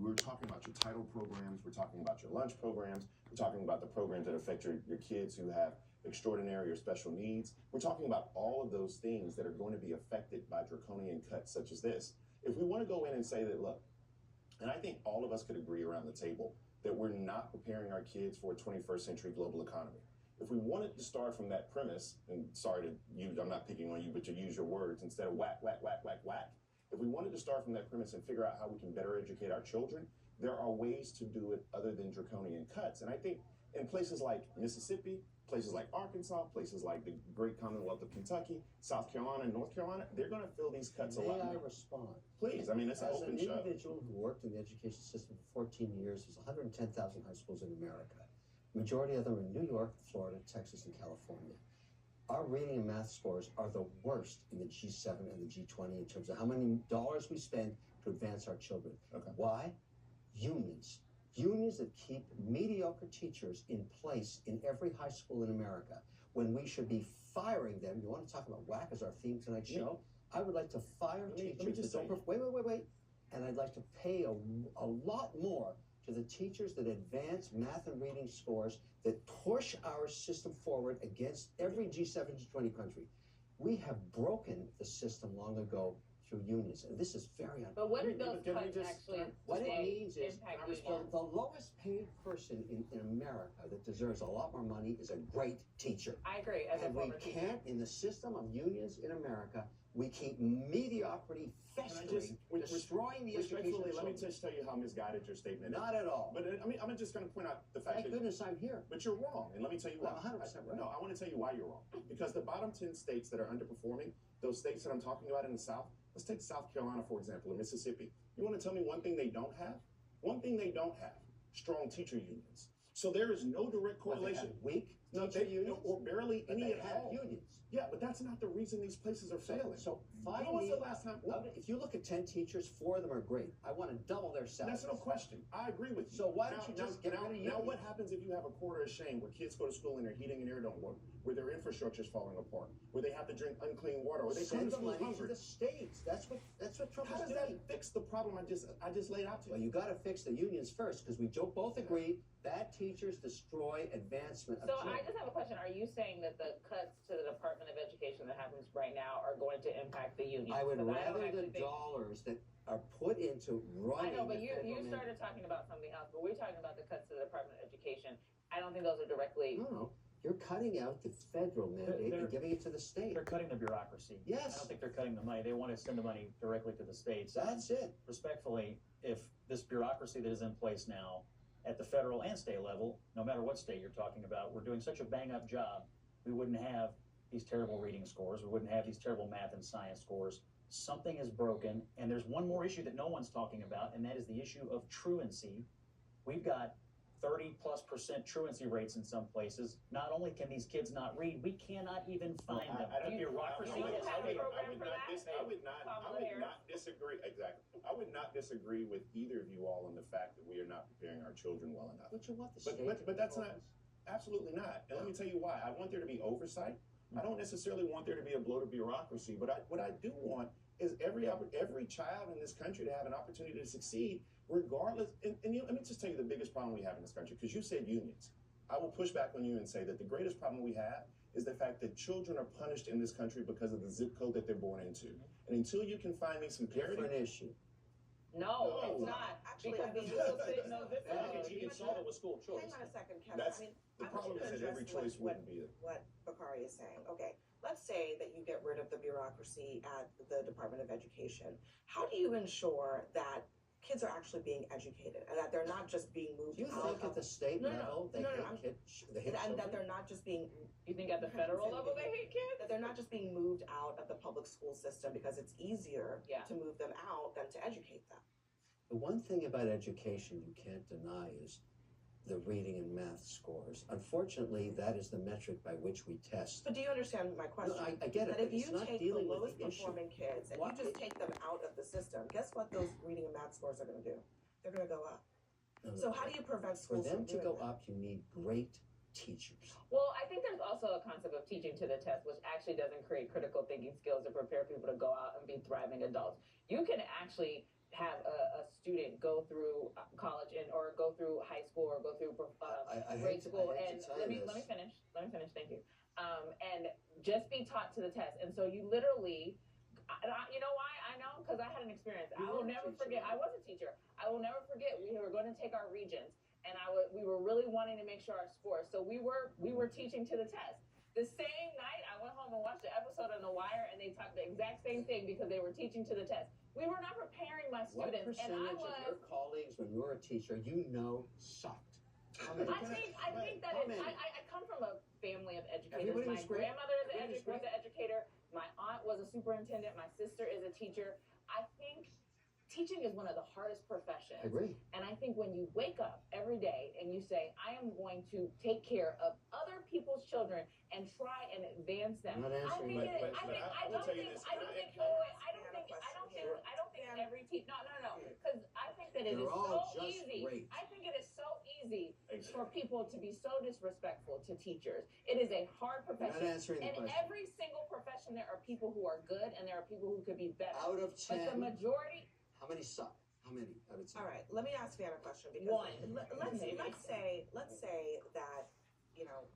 we're talking about your title programs, we're talking about your lunch programs, we're talking about the programs that affect your kids who have extraordinary or special needs. We're talking about all of those things that are going to be affected by draconian cuts such as this. If we want to go in and say that, look, and I think all of us could agree around the table that we're not preparing our kids for a 21st century global economy. If we wanted to start from that premise, and sorry to use, I'm not picking on you, but to use your words instead of whack, whack, whack, whack, whack. If we wanted to start from that premise and figure out how we can better educate our children, there are ways to do it other than draconian cuts. And I think in places like Mississippi, places like Arkansas, places like the great Commonwealth of Kentucky, South Carolina, and North Carolina, they're going to fill these cuts a lot more. May I respond? Please. I mean, it's an open show. As an individual who worked in the education system for 14 years, there's 110,000 high schools in America. Majority of them are in New York, Florida, Texas, and California. Our reading and math scores are the worst in the G7 and the G20 in terms of how many dollars we spend to advance our children. Okay. Why? Unions. Unions that keep mediocre teachers in place in every high school in America when we should be firing them. You want to talk about whack as our theme tonight's show? I would like to fire teachers that don't... Wait. And I'd like to pay a lot more to the teachers that advance math and reading scores that push our system forward against every G7, G20 country. We have broken the system long ago through unions, and this is very unfair. But what are those cuts actually? What it means is the lowest paid person in America that deserves a lot more money is a great teacher. I agree. And we can't, in the system of unions in America, we keep mediocrity festering, destroying the education. Let me just tell you how misguided your statement is. Not at all. But I mean, I'm just going to point out the fact Thank goodness I'm here. But you're wrong, and let me tell you why. I'm 100% right. No, I want to tell you why you're wrong. Because the bottom 10 states that are underperforming, those states that I'm talking about in the South, let's take South Carolina, for example, or Mississippi. You want to tell me one thing they don't have? One thing they don't have: strong teacher unions. So there is no direct correlation. Weak teacher unions? Or barely any at all. Unions. Yeah, but that's not the reason these places are failing. So when was the last time? If you look at 10 teachers, 4 of them are great. I want to double their salaries. That's no question. I agree with you. So why don't you just get rid of unions? Now what happens if you have a quarter of shame where kids go to school and their heating and air don't work, where their infrastructure is falling apart, where they have to drink unclean water, or they come to school hungry? To the states. That's what Trump is doing. How does that fix the problem I just laid out to you? Well, you got to fix the unions first, because we both agree bad teachers destroy advancement of children. I just have a question. Are you saying that the cuts to the Department of Education that happens right now are going to impact the unions? I would rather the dollars that are put into running. I know, but you started talking about something else, but we're talking about the cuts to the Department of Education. I don't think those are directly... No. You're cutting out the federal mandate and giving it to the state. They're cutting the bureaucracy. Yes. I don't think they're cutting the money. They want to send the money directly to the states. That's it. Respectfully, if this bureaucracy that is in place now at the federal and state level, no matter what state you're talking about, we're doing such a bang-up job, we wouldn't have these terrible reading scores. We wouldn't have these terrible math and science scores. Something is broken, and there's one more issue that no one's talking about, and that is the issue of truancy. We've got 30+% truancy rates in some places. Not only can these kids not read, we cannot even find them. I would not disagree. Exactly. I would not disagree with either of you all on the fact that we are not preparing our children well enough. But you want the state but that's not. Absolutely not. And let me tell you why. I want there to be oversight. I don't necessarily want there to be a bloated bureaucracy, but what I do want is every child in this country to have an opportunity to succeed, regardless. And let me just tell you the biggest problem we have in this country, because you said unions. I will push back on you and say that the greatest problem we have is the fact that children are punished in this country because of the zip code that they're born into. And until you can find me some parity... Different issue. No, it's not. Actually, because the school said no zip code. You can solve it with school choice. Hang on a second, Kevin. The problem is that every choice wouldn't be what Bakari is saying. Okay, let's say that you get rid of the bureaucracy at the Department of Education. How do you ensure that kids are actually being educated and that they're not just being moved out? Do you think at the state level they hit and that they're not just being... You think at the federal level they hate kids? That they're not just being moved out of the public school system because it's easier to move them out than to educate them. The one thing about education you can't deny is the reading and math scores. Unfortunately, that is the metric by which we test. But do you understand my question? No, I get it. That if you take the lowest performing kids and you just take them out of the system, guess what those reading and math scores are going to do? They're going to go up. So how do you prevent schools from doing that? For them to go up, you need great teachers. Well, I think there's also a concept of teaching to the test, which actually doesn't create critical thinking skills to prepare people to go out and be thriving adults. You can actually have a student go through college or go through high school or go through I grade school. hate And to tell let you me this. finish. Thank you. And just be taught to the test. And so you literally, you know why I know? Because I had an experience. You I will were a never teacher, forget. right? I was a teacher. I will never forget. We were going to take our regions, and we were really wanting to make sure our scores. So we were teaching to the test. The same night, I went home and watched the episode on The Wire, and they talked the exact same thing because they were teaching to the test. We were not preparing my What students, and I percentage of your was. colleagues, when you were a teacher, sucked? How many? I think that How is. many? I come from a family of educators. Everybody My was great. grandmother Everybody was was an educator. My aunt was a superintendent. My sister is a teacher. I think teaching is one of the hardest professions. I agree. And I think when you wake up every day and you say, I am going to take care of other people's children and try and advance them. I'm not I answering think that. I don't think every teacher. No. Because I think that it They're is all so just easy. great. I think it is so easy Exactly. for people to be so disrespectful to teachers. It is a hard I'm not profession. answering the In question. every single profession, there are people who are good and there are people who could be better. Out of But the 10, majority, how many suck? How many out of 10? All right, let me ask Van a question because One. let's say that, you know,